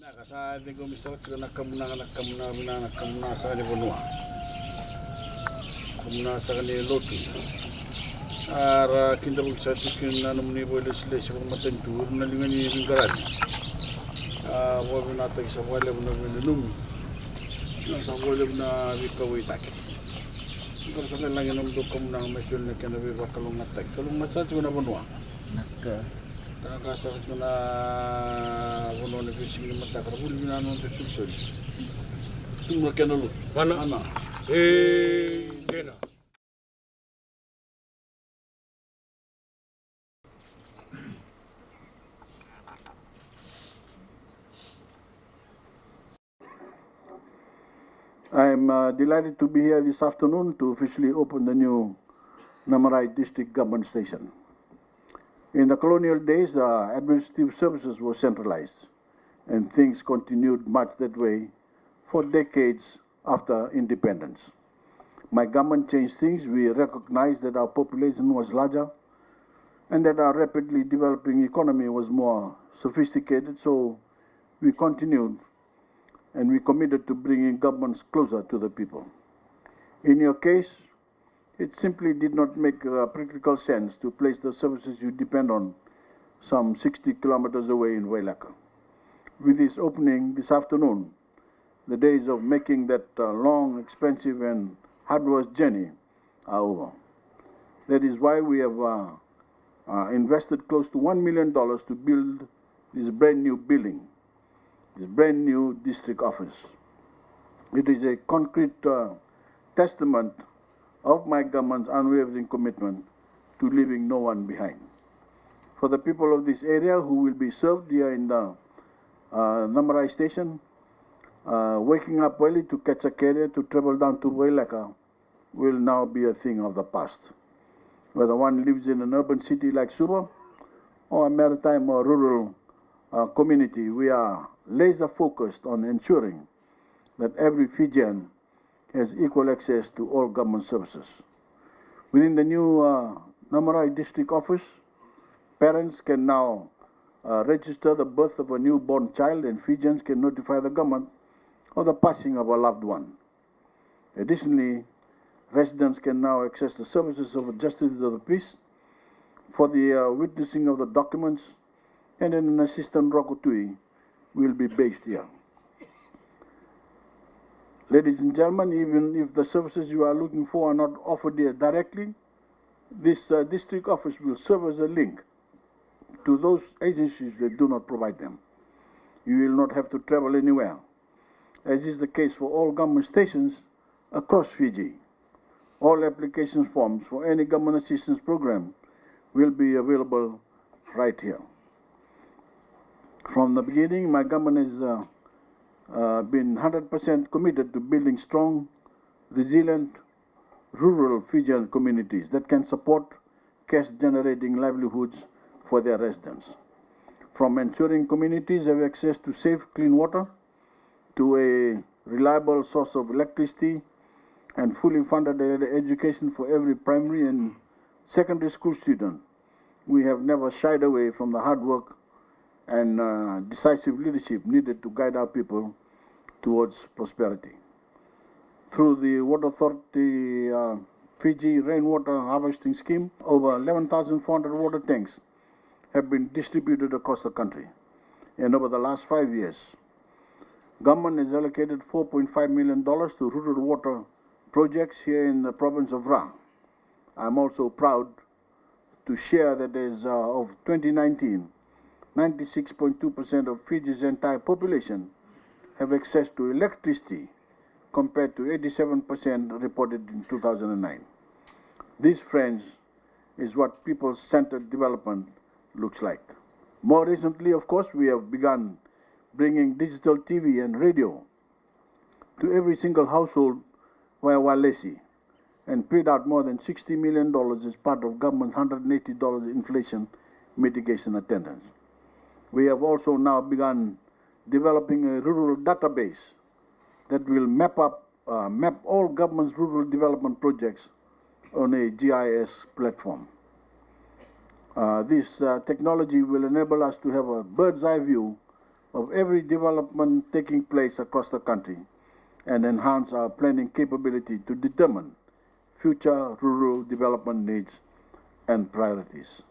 Nakasabi ko misal sa nakamuna sa kanila bunwa. Kamuna sa kanila lotu. Ara kinda sa tikin na nung nibo sila sa matentur na lingan yung garani. Wala natag sa wala na minum. Sa wala na bikaway taki. Kalau sa lang yung do kamuna masyon na kanabi bakalong natag. Kalong matsa na bunwa. Naka Kakasakit ko na kuno ni fishing ni mata karabul binano to sulsul. Tumra kenolo. Ana. Dena. I'm delighted to be here this afternoon to officially open the new Namarai District Government Station. In the colonial days, administrative services were centralized, and things continued much that way for decades after independence. My government changed things. We recognized that our population was larger and that our rapidly developing economy was more sophisticated, so we continued and we committed to bringing governments closer to the people. In your case, it simply did not make practical sense to place the services you depend on some 60 kilometers away in Voreqe. With this opening this afternoon, the days of making that long, expensive and hard-work journey are over. That is why we have invested close to $1 million to build this brand new building, this brand new district office. It is a concrete testament of my government's unwavering commitment to leaving no one behind. For the people of this area who will be served here in the Namarai station, waking up early to catch a carrier to travel down to Voreqe will now be a thing of the past. Whether one lives in an urban city like Suva or a maritime or rural community, we are laser focused on ensuring that every Fijian has equal access to all government services. Within the new Namarai district office, parents can now register the birth of a newborn child, and Fijians can notify the government of the passing of a loved one. Additionally, residents can now access the services of a justice of the peace for the witnessing of the documents, and an assistant Rokotui will be based here. Ladies and gentlemen, even if the services you are looking for are not offered here directly, this district office will serve as a link to those agencies that do not provide them. You will not have to travel anywhere, as is the case for all government stations across Fiji. All application forms for any government assistance program will be available right here. From the beginning, my government has been 100% committed to building strong, resilient, rural Fijian communities that can support cash-generating livelihoods for their residents. From ensuring communities have access to safe, clean water, to a reliable source of electricity, and fully funded education for every primary and secondary school student, we have never shied away from the hard work and decisive leadership needed to guide our people towards prosperity. Through the Water Authority Fiji Rainwater Harvesting Scheme, over 11,400 water tanks have been distributed across the country. And over the last 5 years, government has allocated $4.5 million to rural water projects here in the province of Ra. I'm also proud to share that as of 2019, 96.2% of Fiji's entire population have access to electricity compared to 87% reported in 2009. This, friends, is what people-centered development looks like. More recently, of course, we have begun bringing digital TV and radio to every single household via Walesi, and paid out more than $60 million as part of government's $180 inflation mitigation attendance. We have also now begun developing a rural database that will map all government's rural development projects on a GIS platform. This technology will enable us to have a bird's eye view of every development taking place across the country and enhance our planning capability to determine future rural development needs and priorities.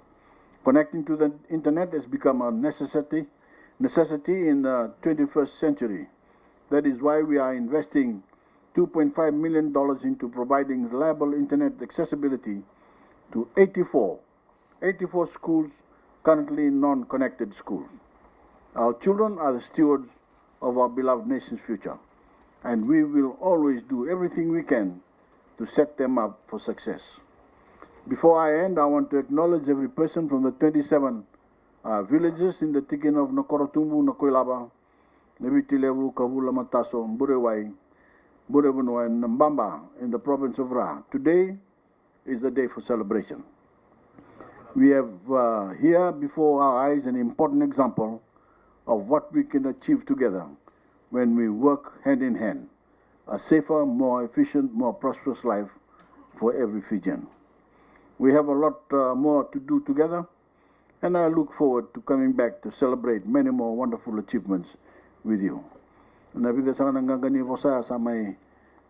Connecting to the internet has become a necessity in the 21st century. That is why we are investing $2.5 million into providing reliable internet accessibility to 84 schools, currently non-connected schools. Our children are the stewards of our beloved nation's future, and we will always do everything we can to set them up for success. Before I end, I want to acknowledge every person from the 27 villages in the Tikin of Nakorotumbu, Nakoilaba, Nevitilevu, Kavula Mataso, Burewai, Burevunwa, and Mbamba in the province of Ra. Today is the day for celebration. We have here before our eyes an important example of what we can achieve together when we work hand in hand. A safer, more efficient, more prosperous life for every Fijian. We have a lot more to do together, and I look forward to coming back to celebrate many more wonderful achievements with you. Nabida sa nanggagani po sa may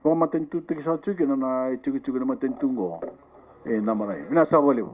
pamatentu sa chukin na chuki na matentungo Namarai. Minasa waliw.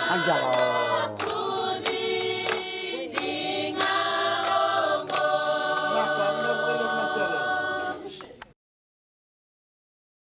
Anjala.